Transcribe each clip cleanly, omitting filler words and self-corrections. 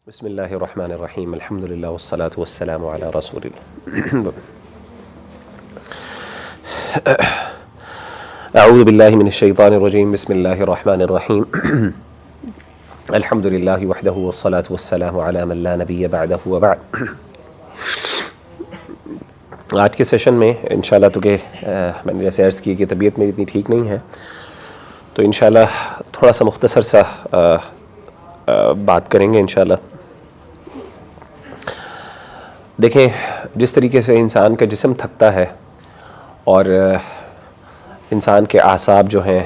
بسم اللہ الرحمن الرحیم الحمد للہ والصلاة والسلام علی رسول اللہ. اعوذ باللہ من الشیطان الرجیم. بسم اللہ الرحمن الرحیم. الحمد للہ وحدہ والصلاة والسلام علی من لا نبی بعدہ وبعد. آج کے سیشن میں انشاءاللہ تو کہ میں نے جیسے عرض کی کہ طبیعت میری اتنی ٹھیک نہیں ہے، تو انشاءاللہ تھوڑا سا مختصر سا بات کریں گے انشاءاللہ. دیکھیں، جس طریقے سے انسان کا جسم تھکتا ہے اور انسان کے اعصاب جو ہیں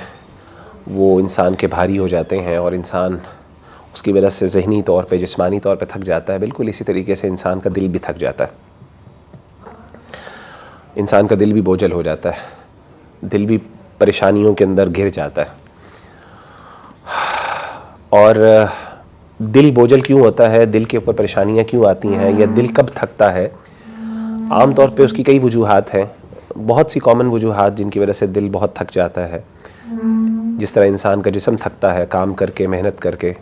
وہ انسان کے بھاری ہو جاتے ہیں اور انسان اس کی وجہ سے ذہنی طور پہ جسمانی طور پہ تھک جاتا ہے، بالکل اسی طریقے سے انسان کا دل بھی تھک جاتا ہے. انسان کا دل بھی بوجھل ہو جاتا ہے، دل بھی پریشانیوں کے اندر گھر جاتا ہے. اور دل بوجھل کیوں ہوتا ہے، دل کے اوپر پریشانیاں کیوں آتی ہیں، یا دل کب تھکتا ہے؟ عام طور پہ اس کی کئی وجوہات ہیں، بہت سی کامن وجوہات جن کی وجہ سے دل بہت تھک جاتا ہے. جس طرح انسان کا جسم تھکتا ہے کام کر کے، محنت کر کے،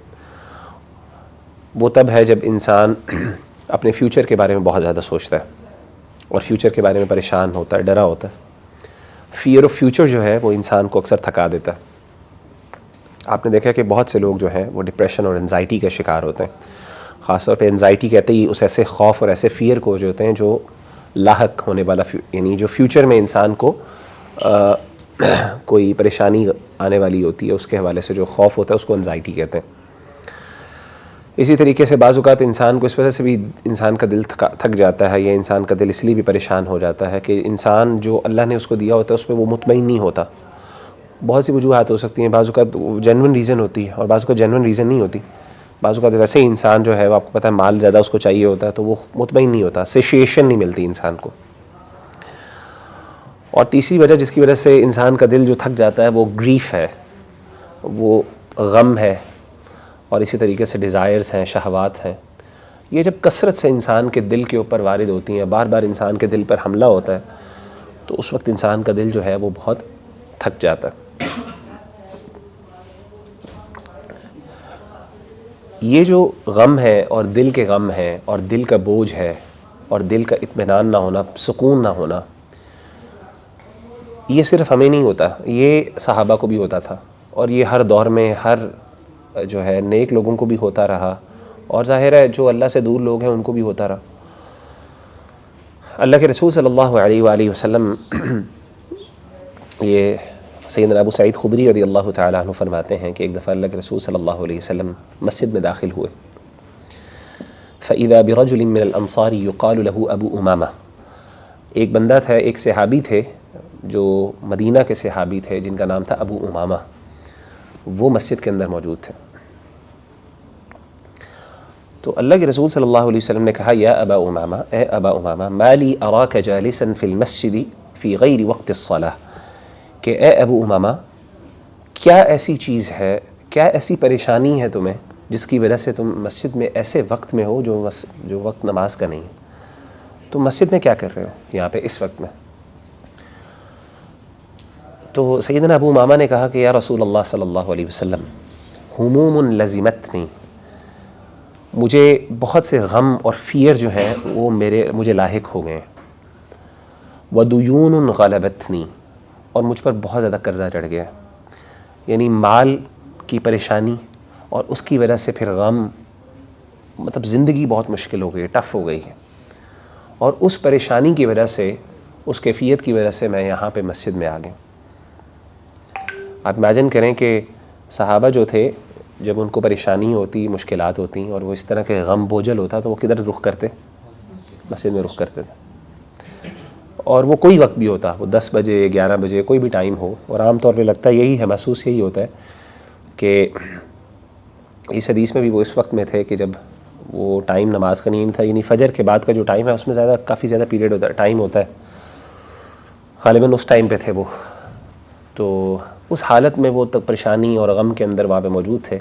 وہ تب ہے جب انسان اپنے فیوچر کے بارے میں بہت زیادہ سوچتا ہے اور فیوچر کے بارے میں پریشان ہوتا ہے، ڈرا ہوتا ہے. فیئر آف فیوچر جو ہے وہ انسان کو اکثر تھکا دیتا ہے. آپ نے دیکھا کہ بہت سے لوگ جو ہیں وہ ڈپریشن اور انزائٹی کا شکار ہوتے ہیں. خاص طور پہ انزائٹی کہتے ہی اس ایسے خوف اور ایسے فیئر کو جو ہوتے ہیں جو لاحق ہونے والا، یعنی جو فیوچر میں انسان کو کوئی پریشانی آنے والی ہوتی ہے، اس کے حوالے سے جو خوف ہوتا ہے اس کو انزائٹی کہتے ہیں. اسی طریقے سے بعض اوقات انسان کو اس وجہ سے بھی انسان کا دل تھک جاتا ہے، یا انسان کا دل اس لیے بھی پریشان ہو جاتا ہے کہ انسان جو اللہ نے اس کو دیا ہوتا ہے اس میں وہ مطمئن نہیں ہوتا. بہت سی وجوہات ہو سکتی ہیں، بعض اوقات جینون ریزن ہوتی ہے اور بعض اوقات جینون ریزن نہیں ہوتی. بعض اوقات ویسے ہی انسان جو ہے وہ آپ کو پتہ ہے مال زیادہ اس کو چاہیے ہوتا ہے تو وہ مطمئن نہیں ہوتا، سیشیشن نہیں ملتی انسان کو. اور تیسری وجہ جس کی وجہ سے انسان کا دل جو تھک جاتا ہے وہ گریف ہے، وہ غم ہے، اور اسی طریقے سے ڈیزائرز ہیں، شہوات ہیں. یہ جب کثرت سے انسان کے دل کے اوپر وارد ہوتی ہیں، بار بار انسان کے دل پر حملہ ہوتا ہے، تو اس وقت انسان کا دل جو ہے وہ بہت تھک جاتا ہے. یہ جو غم ہے اور دل کے غم ہے اور دل کا بوجھ ہے اور دل کا اطمینان نہ ہونا، سکون نہ ہونا، یہ صرف ہمیں نہیں ہوتا، یہ صحابہ کو بھی ہوتا تھا، اور یہ ہر دور میں ہر جو ہے نیک لوگوں کو بھی ہوتا رہا، اور ظاہر ہے جو اللہ سے دور لوگ ہیں ان کو بھی ہوتا رہا. اللہ کے رسول صلی اللہ علیہ وآلہ وسلم یہ سیدنا ابو سعید خدری رضی اللہ تعالیٰ عنہ فرماتے ہیں کہ ایک دفعہ اللہ کے رسول صلی اللہ علیہ وسلم مسجد میں داخل ہوئے. فَإِذَا بِرَجُلٍ مِّنَ الْأَنصَارِ يُقَالُ لَهُ أَبُو أُمَامَةَ. ایک بندہ تھا، ایک صحابی تھے جو مدینہ کے صحابی تھے جن کا نام تھا ابو امامہ. وہ مسجد کے اندر موجود تھے. تو اللہ کے رسول صلی اللہ علیہ وسلم نے کہا، یا ابا امامہ، اے ابا امامہ، ما لی اراک جالسا فی المسجد فی غیر وقت الصلاۃ. کہ اے ابو امامہ، کیا ایسی چیز ہے، کیا ایسی پریشانی ہے تمہیں جس کی وجہ سے تم مسجد میں ایسے وقت میں ہو جو وقت نماز کا نہیں ہے؟ تم مسجد میں کیا کر رہے ہو یہاں پہ اس وقت میں؟ تو سیدنا ابو امامہ نے کہا کہ یا رسول اللہ صلی اللہ علیہ وسلم، ہموم لزمتنی، مجھے بہت سے غم اور فیئر جو ہیں وہ مجھے لاحق ہو گئے ہیں. ودیون غلبتنی، اور مجھ پر بہت زیادہ قرضہ چڑھ گیا، یعنی مال کی پریشانی اور اس کی وجہ سے پھر غم، مطلب زندگی بہت مشکل ہو گئی، ٹف ہو گئی ہے. اور اس پریشانی کی وجہ سے، اس کیفیت کی وجہ سے میں یہاں پہ مسجد میں آ گیا. آپ امیجن کریں کہ صحابہ جو تھے جب ان کو پریشانی ہوتی، مشکلات ہوتی اور وہ اس طرح کے غم بوجھل ہوتا تو وہ کدھر رخ کرتے؟ مسجد میں رخ کرتے تھے. اور وہ کوئی وقت بھی ہوتا، وہ 10 بجے 11 بجے کوئی بھی ٹائم ہو. اور عام طور پہ لگتا ہے یہی ہے، محسوس یہی ہوتا ہے کہ اس حدیث میں بھی وہ اس وقت میں تھے کہ جب وہ ٹائم نماز کا نہیں تھا، یعنی فجر کے بعد کا جو ٹائم ہے اس میں کافی زیادہ پیریڈ ہوتا ہے، ٹائم ہوتا ہے. غالباً اس ٹائم پہ تھے وہ. تو اس حالت میں وہ تک پریشانی اور غم کے اندر وہاں پہ موجود تھے.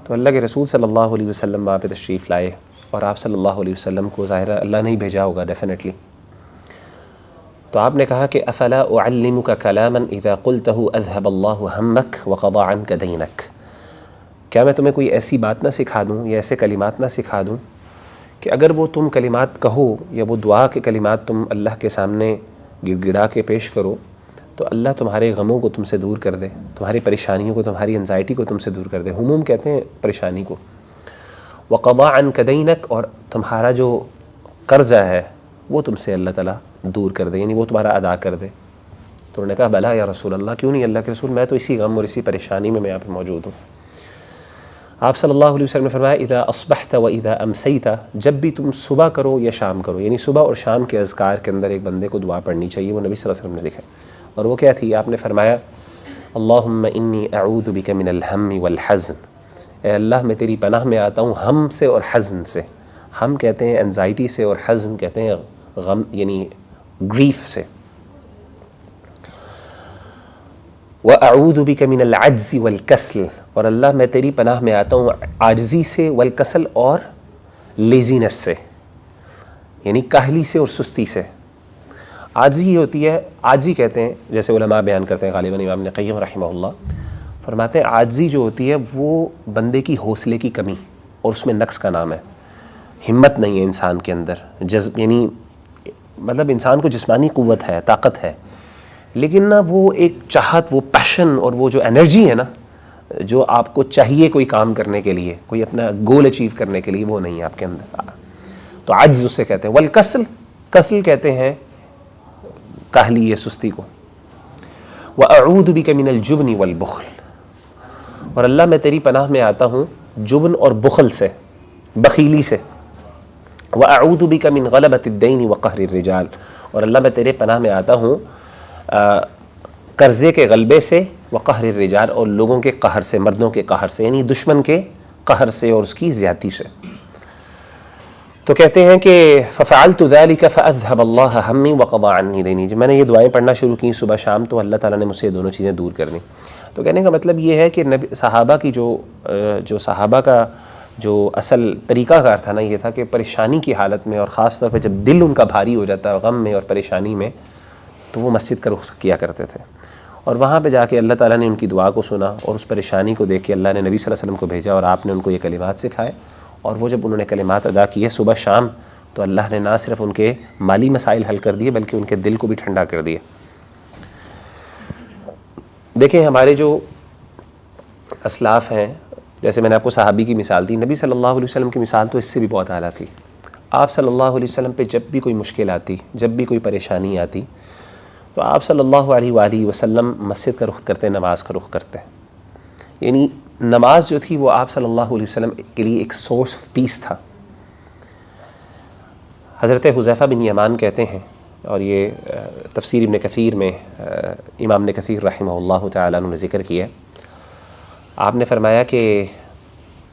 تو اللہ کے رسول صلی اللہ علیہ وسلم وہاں پہ تشریف لائے، اور آپ صلی اللہ علیہ وسلم کو ظاہر اللہ نے ہی بھیجا ہوگا ڈیفینیٹلی. تو آپ نے کہا کہ افلا اعلمک کلاما اذا قلته اذهب اللہ ہمک وقضى عنک دینک. کیا میں تمہیں کوئی ایسی بات نہ سکھا دوں یا ایسے کلمات نہ سکھا دوں کہ اگر وہ تم کلمات کہو یا وہ دعا کے کلمات تم اللہ کے سامنے گڑ گڑا کے پیش کرو تو اللہ تمہارے غموں کو تم سے دور کر دے، تمہاری پریشانیوں کو، تمہاری انزائٹی کو تم سے دور کر دے۔ ہموم کہتے ہیں پریشانی کو۔ وقضا عنک دینک، اور تمہارا جو قرضہ ہے وہ تم سے اللہ تعالیٰ دور کر دے، یعنی وہ تمہارا ادا کر دے۔ تو انہوں نے کہا بلا یا رسول اللہ، کیوں نہیں اللہ کے رسول، میں تو اسی غم اور اسی پریشانی میں یہاں پہ موجود ہوں۔ آپ صلی اللہ علیہ وسلم نے فرمایا اذا اصبحت و اذا امسیت، جب بھی تم صبح کرو یا شام کرو، یعنی صبح اور شام کے اذکار کے اندر ایک بندے کو دعا پڑھنی چاہیے، وہ نبی صلی اللہ علیہ وسلم نے لکھا، اور وہ کیا تھی؟ آپ نے فرمایا اللہم انی اعوذ بک من الہم والحزن، اے اللہ میں تیری پناہ میں آتا ہوں ہم سے اور حزن سے۔ ہم کہتے ہیں انزائٹی سے، اور حزن کہتے ہیں غم یعنی گریف سے۔ وَأَعُوذُ بِكَ مِنَ الْعَجْزِ وَالْكَسْلِ، اور اللہ میں تیری پناہ میں آتا ہوں عاجزی سے، والکسل اور لیزینس سے، یعنی کاہلی سے اور سستی سے۔ عاجزی ہوتی ہے، عاجزی کہتے ہیں جیسے علماء بیان کرتے ہیں، غالباً امام ابن قیم رحمہ اللہ فرماتے ہیں عاجزی جو ہوتی ہے وہ بندے کی حوصلے کی کمی اور اس میں نقص کا نام ہے۔ ہمت نہیں ہے انسان کے اندر، جذب یعنی مطلب انسان کو جسمانی قوت ہے، طاقت ہے، لیکن نا وہ ایک چاہت، وہ پیشن اور وہ جو انرجی ہے نا جو آپ کو چاہیے کوئی کام کرنے کے لیے، کوئی اپنا گول اچیو کرنے کے لیے، وہ نہیں ہے آپ کے اندر، تو عجز اسے کہتے ہیں۔ والکسل، کسل کہتے ہیں کاہلی یا سستی کو۔ وَأَعُوذُ بِكَ مِنَ الْجُبْنِ وَالْبُخْلِ، اور اللہ میں تیری پناہ میں آتا ہوں جبن اور بخل سے، بخیلی سے۔ وَأَعُوذُ بِكَ مِنْ غَلَبَةِ الدَّيْنِ وَقَهْرِ الرِّجَالِ، اور اللہ میں تیرے پناہ میں آتا ہوں قرضے کے غلبے سے، وقہر الرجال، اور لوگوں کے قہر سے، مردوں کے قہر سے، یعنی دشمن کے قہر سے اور اس کی زیادتی سے۔ تو کہتے ہیں کہ فَفَعَلْتُ ذَلِكَ فَأَذْهَبَ اللَّهُ هَمِّي وَقَضَى عَنِّي دَيْنِي، جب میں نے یہ دعائیں پڑھنا شروع کی صبح شام تو اللہ تعالیٰ نے مجھ سے یہ دونوں چیزیں دور کر دیں۔ تو کہنے کا مطلب یہ ہے کہ صحابہ کی جو صحابہ کا جو اصل طریقہ کار تھا نا، یہ تھا کہ پریشانی کی حالت میں، اور خاص طور پہ جب دل ان کا بھاری ہو جاتا ہے غم میں اور پریشانی میں، تو وہ مسجد کا رخ کیا کرتے تھے، اور وہاں پہ جا کے اللہ تعالیٰ نے ان کی دعا کو سنا، اور اس پریشانی کو دیکھ کے اللہ نے نبی صلی اللہ علیہ وسلم کو بھیجا، اور آپ نے ان کو یہ کلمات سکھائے، اور وہ جب انہوں نے کلمات ادا کیے صبح شام تو اللہ نے نہ صرف ان کے مالی مسائل حل کر دیے بلکہ ان کے دل کو بھی ٹھنڈا کر دیا۔ دیکھیں ہمارے جو اسلاف ہیں، جیسے میں نے آپ کو صحابی کی مثال دی، نبی صلی اللہ علیہ وسلم کی مثال تو اس سے بھی بہت اعلیٰ تھی۔ آپ صلی اللہ علیہ وسلم پہ جب بھی کوئی مشکل آتی، جب بھی کوئی پریشانی آتی، تو آپ صلی اللہ علیہ وآلہ وسلم مسجد کا رخ کرتے، نماز کا رخ کرتے، یعنی نماز جو تھی وہ آپ صلی اللہ علیہ وسلم کے لیے ایک سورس آف پیس تھا۔ حضرت حذیفہ بن یمان کہتے ہیں، اور یہ تفسیر ابن کثیر میں امام ابن کثیر رحمہ اللہ تعالیٰ نے ذکر کیا، آپ نے فرمایا کہ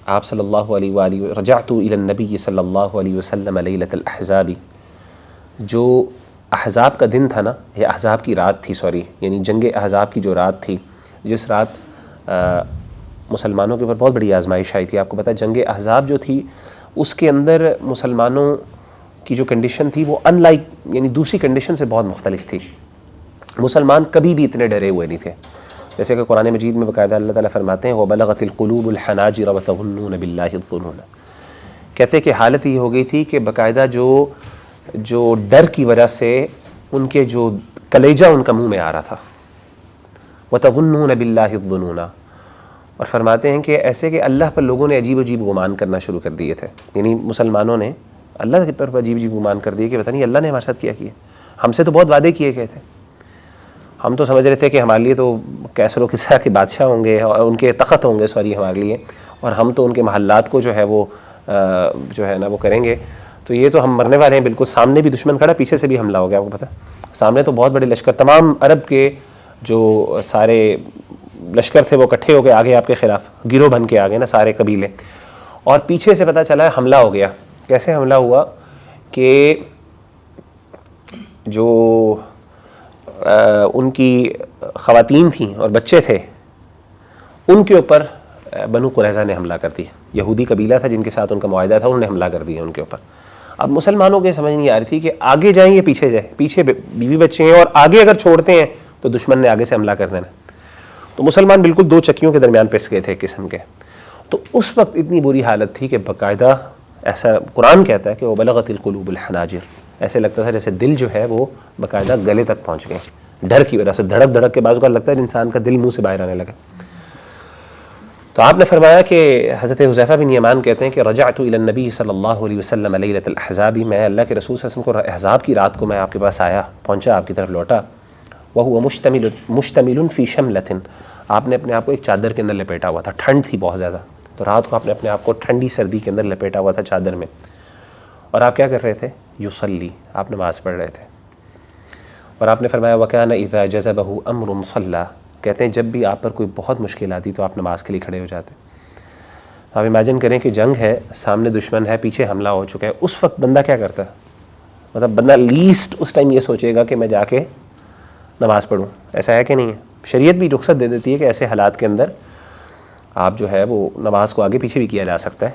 آپ صلی اللہ علیہ وآلہ رجعت الی النبی صلی اللہ علیہ وسلم لیلۃ الاحزاب، جو احزاب کا دن تھا نا، یہ احزاب کی رات تھی، یعنی جنگ احزاب کی جو رات تھی، جس رات مسلمانوں کے اوپر بہت بڑی آزمائش آئی تھی۔ آپ کو پتہ ہے جنگ احزاب جو تھی اس کے اندر مسلمانوں کی جو کنڈیشن تھی وہ ان لائک یعنی دوسری کنڈیشن سے بہت مختلف تھی۔ مسلمان کبھی بھی اتنے ڈرے ہوئے نہیں تھے، جیسے کہ قرآن مجید میں باقاعدہ اللہ تعالیٰ فرماتے ہیں وَبَلَغَتِ الْقُلُوبُ الْحَنَاجِرَ وَتَظُنُّونَ بِاللَّهِ الظُّنُونَ، کہتے ہیں کہ حالت یہ ہو گئی تھی کہ باقاعدہ جو ڈر کی وجہ سے ان کے جو کلیجہ ان کا منہ میں آ رہا تھا، وَتَظُنُّونَ بِاللَّهِ الظُّنُونَ، اور فرماتے ہیں کہ ایسے کہ اللہ پر لوگوں نے عجیب عجیب گمان کرنا شروع کر دیے تھے، یعنی مسلمانوں نے اللہ کے پر عجیب عجیب گمان کر دیے کہ پتہ نہیں اللہ نے ہمارے ساتھ کیا کیا، ہم سے تو بہت وعدے کیے گئے تھے، ہم تو سمجھ رہے تھے کہ ہمارے لیے تو کیسر و کسریٰ کے بادشاہ ہوں گے اور ان کے تخت ہوں گے ہمارے لیے، اور ہم تو ان کے محلات کو جو ہے وہ وہ کریں گے، تو یہ تو ہم مرنے والے ہیں بالکل۔ سامنے بھی دشمن کھڑا، پیچھے سے بھی حملہ ہو گیا، آپ کو پتہ سامنے تو بہت بڑے لشکر، تمام عرب کے جو سارے لشکر تھے وہ اکٹھے ہو گئے آگے آپ کے خلاف، گروہ بن کے آگے نا سارے قبیلے، اور پیچھے سے پتہ چلا حملہ ہو گیا۔ کیسے حملہ ہوا کہ جو ان کی خواتین تھیں اور بچے تھے ان کے اوپر بنو قریظہ نے حملہ کر دیا، یہودی قبیلہ تھا جن کے ساتھ ان کا معاہدہ تھا، انہوں نے حملہ کر دیا ان کے اوپر۔ اب مسلمانوں کے سمجھ نہیں آ رہی تھی کہ آگے جائیں یا پیچھے جائیں، پیچھے بیوی بچے ہیں اور آگے اگر چھوڑتے ہیں تو دشمن نے آگے سے حملہ کر دینا، تو مسلمان بالکل دو چکیوں کے درمیان پس گئے تھے ایک قسم کے۔ تو اس وقت اتنی بری حالت تھی کہ باقاعدہ ایسا قرآن کہتا ہے کہ وہ بلغت القلوب الحناجر، ایسے لگتا تھا جیسے دل جو ہے وہ باقاعدہ گلے تک پہنچ گئے، ڈر کی وجہ سے دھڑک دھڑک کے بعض کا لگتا ہے انسان کا دل منہ سے باہر آنے لگا۔ تو آپ نے فرمایا کہ حضرت حذیفہ بن یمان کہتے ہیں کہ رجعت الی النبی صلی اللہ علیہ وسلم لیلۃ الاحزاب، میں اللہ کے رسول صلی اللہ علیہ وسلم کو احزاب کی رات کو میں آپ کے پاس آیا، پہنچا، آپ کی طرف لوٹا، وہو مشتمل فی شملۃ، آپ نے اپنے آپ کو ایک چادر کے اندر لپیٹا ہوا تھا، ٹھنڈ تھی بہت زیادہ، تو رات کو آپ نے اپنے آپ کو ٹھنڈی سردی کے اندر لپیٹا ہوا تھا چادر میں، اور آپ کیا کر رہے تھے؟ یصلی، آپ نماز پڑھ رہے تھے۔ اور آپ نے فرمایا وَكَانَ إِذَا جَزَبَهُ أَمْرٌ صَلَّى، کہتے ہیں جب بھی آپ پر کوئی بہت مشکل آتی تو آپ نماز کے لیے کھڑے ہو جاتے۔ آپ امیجن کریں کہ جنگ ہے، سامنے دشمن ہے، پیچھے حملہ ہو چکا ہے، اس وقت بندہ کیا کرتا ہے؟ مطلب بندہ لیسٹ اس ٹائم یہ سوچے گا کہ میں جا کے نماز پڑھوں، ایسا ہے کہ نہیں ہے؟ شریعت بھی رخصت دے دیتی ہے کہ ایسے حالات کے اندر آپ جو ہے وہ نماز کو آگے پیچھے بھی کیا جا سکتا ہے،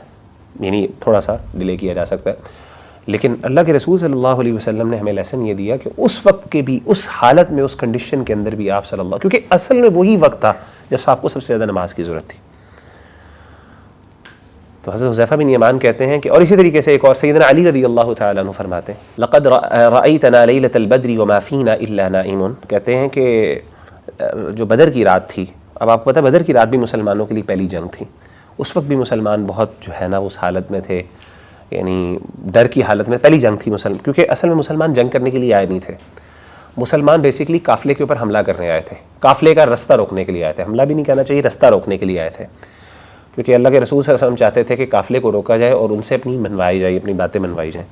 یعنی تھوڑا سا ڈیلے کیا جا سکتا ہے، لیکن اللہ کے رسول صلی اللہ علیہ وسلم نے ہمیں لیسن یہ دیا کہ اس وقت کے بھی، اس حالت میں، اس کنڈیشن کے اندر بھی آپ صلی اللہ، کیونکہ اصل میں وہی وقت تھا جب آپ کو سب سے زیادہ نماز کی ضرورت تھی۔ تو حضرت حذیفہ بن یمان کہتے ہیں کہ، اور اسی طریقے سے ایک اور سیدنا علی رضی اللہ تعالیٰ عنہ فرماتے ہیں لقد رأیتنا لیلۃ البدر وما فینا الا نائم، کہتے ہیں کہ جو بدر کی رات تھی، اب آپ کو پتہ ہے بدر کی رات بھی مسلمانوں کے لیے پہلی جنگ تھی، اس وقت بھی مسلمان بہت جو ہے نا اس حالت میں تھے، یعنی ڈر کی حالت میں، پہلی جنگ تھی مسلمان، کیونکہ اصل میں مسلمان جنگ کرنے کے لیے آئے نہیں تھے، مسلمان بیسیکلی قافلے کے اوپر حملہ کرنے آئے تھے، قافلے کا رستہ روکنے کے لیے آئے تھے، حملہ بھی نہیں کہنا چاہیے، رستہ روکنے کے لیے آئے تھے، کیونکہ اللہ کے رسول صلی اللہ علیہ وسلم چاہتے تھے کہ قافلے کو روکا جائے اور ان سے اپنی منوائی جائے، اپنی باتیں منوائی جائیں۔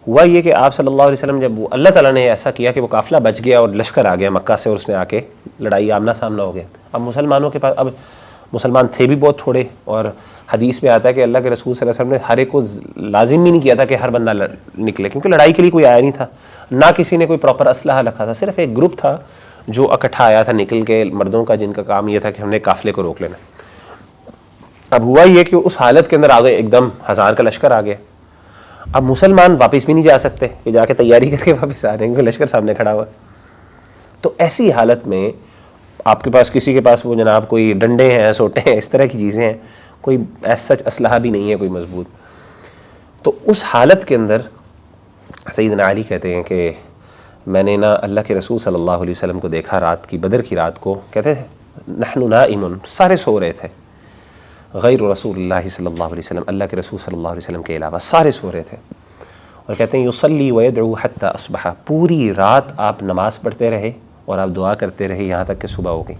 ہوا یہ کہ آپ صلی اللہ علیہ وسلم جب اللہ تعالیٰ نے ایسا کیا کہ وہ قافلہ بچ گیا اور لشکر آ گیا مکہ سے، اور اس نے آ کے لڑائی آمنا سامنا ہو گیا، اب مسلمانوں کے پاس، اب مسلمان تھے بھی بہت تھوڑے، اور حدیث میں آتا ہے کہ اللہ کے رسول صلی اللہ علیہ وسلم نے ہر ایک کو لازم بھی نہیں کیا تھا کہ ہر بندہ نکلے، کیونکہ لڑائی کے لیے کوئی آیا نہیں تھا، نہ کسی نے کوئی پراپر اسلحہ رکھا تھا، صرف ایک گروپ تھا جو اکٹھا آیا تھا نکل کے مردوں کا، جن کا کام یہ تھا کہ ہم نے قافلے کو روک لینا۔ اب ہوا یہ کہ اس حالت کے اندر آ گئے، ایک دم 1000 کا لشکر آ گیا، اب مسلمان واپس بھی نہیں جا سکتے کہ جا کے تیاری کر کے واپس آ رہے ہیں، لشکر سامنے کھڑا ہوا، تو ایسی حالت میں آپ کے پاس، کسی کے پاس وہ جناب کوئی ڈنڈے ہیں، سوٹے ہیں، اس طرح کی چیزیں ہیں، کوئی ایسا سچ اسلحہ بھی نہیں ہے کوئی مضبوط، تو اس حالت کے اندر سیدنا علی کہتے ہیں کہ میں نے نا اللہ کے رسول صلی اللہ علیہ وسلم کو دیکھا رات کی، بدر کی رات کو، کہتے ہیں نحن نائم، سارے سو رہے تھے، غیر رسول اللہ صلی اللہ علیہ وسلم، اللہ کے رسول صلی اللہ علیہ وسلم کے علاوہ سارے سو رہے تھے، اور کہتے ہیں یصلی ویدعو حتی اصبح، پوری رات آپ نماز پڑھتے رہے اور آپ دعا کرتے رہے یہاں تک کہ صبح ہو گئی،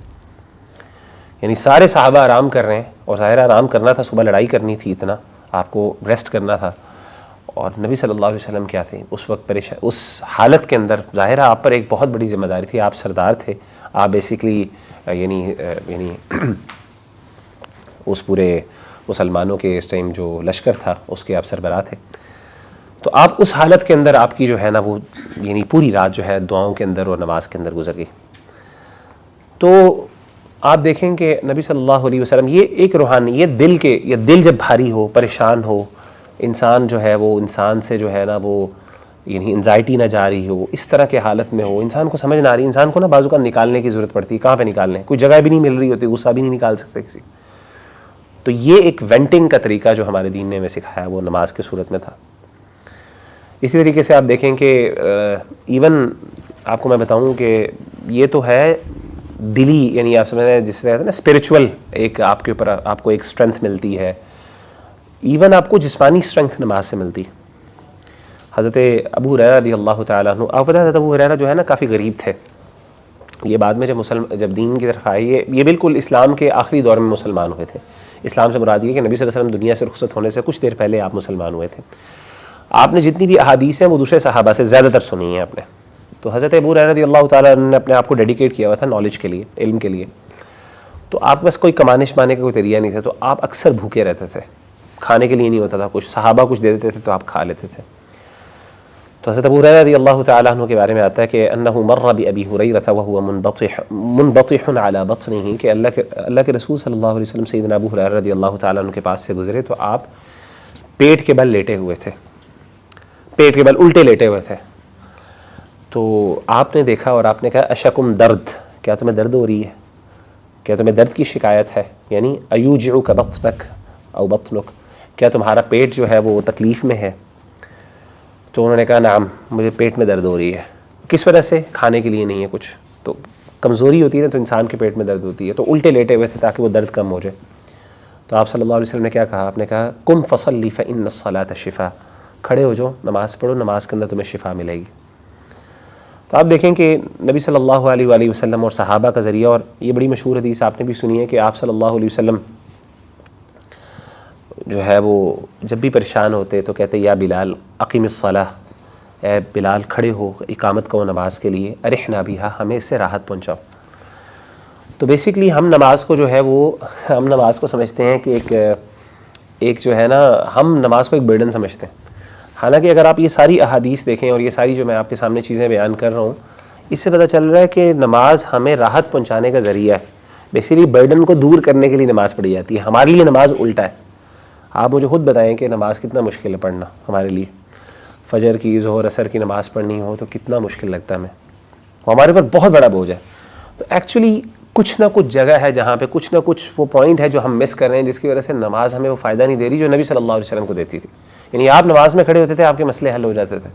یعنی سارے صحابہ آرام کر رہے ہیں، اور ظاہر آرام کرنا تھا، صبح لڑائی کرنی تھی، اتنا آپ کو ریسٹ کرنا تھا، اور نبی صلی اللہ علیہ وسلم کیا تھے اس وقت پریشان، اس حالت کے اندر ظاہر آپ پر ایک بہت بڑی ذمہ داری تھی، آپ سردار تھے، آپ بیسیکلی یعنی اس پورے مسلمانوں کے اس ٹائم جو لشکر تھا اس کے آپ سربراہ تھے، تو آپ اس حالت کے اندر آپ کی جو ہے نا وہ یعنی پوری رات جو ہے دعاؤں کے اندر اور نماز کے اندر گزر گئی۔ تو آپ دیکھیں کہ نبی صلی اللہ علیہ وسلم، یہ ایک روحانی، یہ دل جب بھاری ہو، پریشان ہو، انسان جو ہے وہ انسان سے جو ہے نا وہ یعنی انزائٹی نہ جا رہی ہو، اس طرح کے حالت میں ہو، انسان کو سمجھ نہ آ رہی، انسان کو نا بازو کا نکالنے کی ضرورت پڑتی ہے، کہاں پہ نکالنے، کوئی جگہ بھی نہیں مل رہی ہوتی، غصہ بھی نہیں نکال سکتے کسی، تو یہ ایک وینٹنگ کا طریقہ جو ہمارے دین نے ہمیں سکھایا وہ نماز کی صورت میں تھا۔ اسی طریقے سے آپ دیکھیں کہ ایون آپ کو میں بتاؤں کہ یہ تو ہے دلی، یعنی آپ سمجھ رہے ہیں جس سے نا اسپریچول ایک آپ کے اوپر آپ کو ایک اسٹرینتھ ملتی ہے، ایون آپ کو جسمانی اسٹرینتھ نماز سے ملتی۔ حضرت ابو ہریرہ رضی اللہ تعالیٰ عنہ، آپ پتہ ہے حضرت ابو ہریرہ جو ہے نا کافی غریب تھے، یہ بعد میں جب دین کی طرف آئے، یہ بالکل اسلام کے آخری دور میں مسلمان ہوئے تھے، اسلام سے مراد یہ کہ نبی صلی اللہ علیہ وسلم دنیا سے رخصت ہونے سے کچھ دیر پہلے آپ مسلمان ہوئے تھے، آپ نے جتنی بھی احادیث ہیں وہ دوسرے صحابہ سے زیادہ تر سنی ہیں آپ نے، تو حضرت ابو ہریرہ رضی اللہ تعالیٰ عنہ نے اپنے آپ کو ڈیڈیکیٹ کیا ہوا تھا نالج کے لیے، علم کے لیے، تو آپ کے پاس کوئی کمانے شمانے کا کوئی ذریعہ نہیں تھا، تو آپ اکثر بھوکے رہتے تھے، کھانے کے لیے نہیں ہوتا تھا کچھ، صحابہ کچھ دے دیتے تھے تو آپ کھا لیتے تھے۔ تو حضرت ابو ہریرہ رضی اللہ تعالیٰ عنہ کے بارے میں آتا ہے کہ انہ مر بابی ہریرہ وہو منبطح علی بطنہ، کہ اللہ کے رسول صلی اللہ علیہ وسلم سیدنا ابو ہریرہ رضی اللہ تعالیٰ عنہ کے پاس سے گزرے تو آپ پیٹ کے بل لیٹے ہوئے تھے، پیٹ کے بل الٹے لیٹے ہوئے تھے، تو آپ نے دیکھا اور آپ نے کہا اشکم درد، کیا تمہیں درد ہو رہی ہے؟ کیا تمہیں درد کی شکایت ہے، یعنی ایوجعک بطنک او بطنک، کیا تمہارا پیٹ جو ہے وہ تکلیف میں ہے؟ تو انہوں نے کہا نعم، مجھے پیٹ میں درد ہو رہی ہے۔ کس وجہ سے؟ کھانے کے لیے نہیں ہے کچھ، تو کمزوری ہوتی ہے نا، تو انسان کے پیٹ میں درد ہوتی ہے، تو الٹے لیٹے ہوئے تھے تاکہ وہ درد کم ہو جائے۔ تو آپ صلی اللہ علیہ وسلم نے کیا کہا؟ آپ نے کہا قم فصلی فإن الصلاۃ شفاء، کھڑے ہو جاؤ، نماز پڑھو، نماز کے اندر تمہیں شفا ملے گی۔ تو آپ دیکھیں کہ نبی صلی اللہ علیہ وآلہ وسلم اور صحابہ کا ذریعہ، اور یہ بڑی مشہور حدیث آپ نے بھی سنی ہے کہ آپ صلی اللہ علیہ وسلم جو ہے وہ جب بھی پریشان ہوتے تو کہتے یا بلال اقیم الصلاۃ، اے بلال کھڑے ہو، اقامت کرو نماز کے لیے، ارحنا بہا، ہمیں اس سے راحت پہنچاؤ۔ تو بیسیکلی ہم نماز کو جو ہے وہ، ہم نماز کو سمجھتے ہیں کہ ایک جو ہے نا، ہم نماز کو ایک برڈن سمجھتے ہیں، حالانکہ اگر آپ یہ ساری احادیث دیکھیں اور یہ ساری جو میں آپ کے سامنے چیزیں بیان کر رہا ہوں، اس سے پتہ چل رہا ہے کہ نماز ہمیں راحت پہنچانے کا ذریعہ ہے۔ بیسیکلی برڈن کو دور کرنے کے لیے نماز پڑھی جاتی ہے، ہمارے لیے نماز الٹا ہے۔ آپ مجھے خود بتائیں کہ نماز کتنا مشکل ہے پڑھنا ہمارے لیے، فجر کی، ظہر، عصر کی نماز پڑھنی ہو تو کتنا مشکل لگتا ہے ہمیں، وہ ہمارے اوپر بہت بڑا بوجھ ہے۔ تو ایکچولی کچھ نہ کچھ جگہ ہے جہاں پہ کچھ نہ کچھ وہ پوائنٹ ہے جو ہم مس کر رہے ہیں، جس کی وجہ سے نماز ہمیں وہ فائدہ نہیں دے رہی جو نبی صلی اللہ علیہ وسلم کو دیتی تھی۔ یعنی آپ نماز میں کھڑے ہوتے تھے، آپ کے مسئلے حل ہو جاتے تھے،